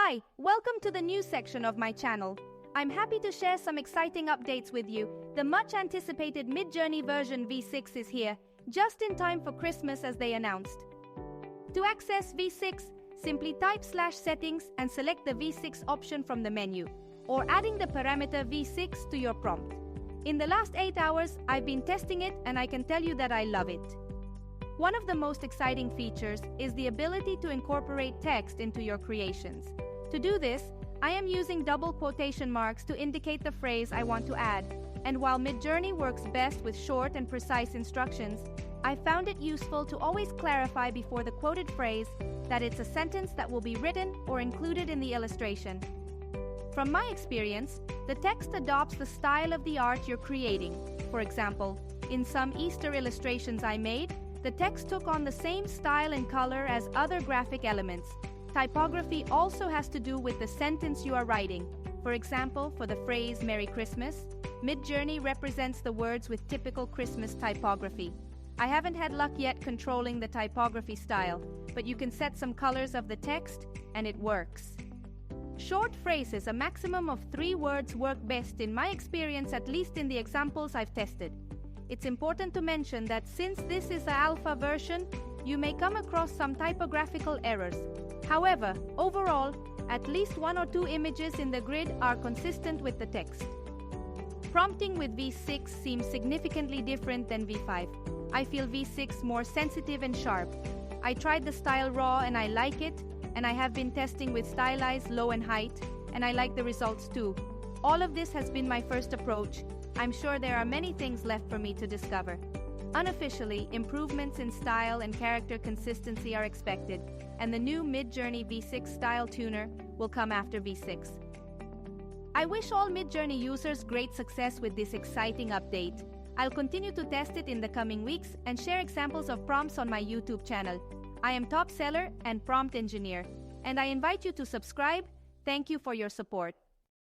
Hi, welcome to the news section of my channel. I'm happy to share some exciting updates with you. The much anticipated Midjourney version V6 is here, just in time for Christmas as they announced. To access V6, simply type /settings and select the V6 option from the menu, or adding the parameter V6 to your prompt. In the last 8 hours, I've been testing it and I can tell you that I love it. One of the most exciting features is the ability to incorporate text into your creations. To do this, I am using double quotation marks to indicate the phrase I want to add, and while Midjourney works best with short and precise instructions, I found it useful to always clarify before the quoted phrase that it's a sentence that will be written or included in the illustration. From my experience, the text adopts the style of the art you're creating. For example, in some Easter illustrations I made, the text took on the same style and color as other graphic elements. Typography also has to do with the sentence you are writing. For example, for the phrase Merry Christmas, Midjourney represents the words with typical Christmas typography. I haven't had luck yet controlling the typography style, but you can set some colors of the text, and it works. Short phrases, a maximum of 3 words, work best in my experience, at least in the examples I've tested. It's important to mention that since this is the alpha version, you may come across some typographical errors. However, overall, at least 1 or 2 images in the grid are consistent with the text. Prompting with V6 seems significantly different than V5. I feel V6 more sensitive and sharp. I tried the style raw and I like it, and I have been testing with stylized low and height, and I like the results too. All of this has been my first approach. I'm sure there are many things left for me to discover. Unofficially, improvements in style and character consistency are expected, and the new Midjourney V6 style tuner will come after V6. I wish all Midjourney users great success with this exciting update. I'll continue to test it in the coming weeks and share examples of prompts on my YouTube channel. I am Top Seller and Prompt Engineer, and I invite you to subscribe. Thank you for your support.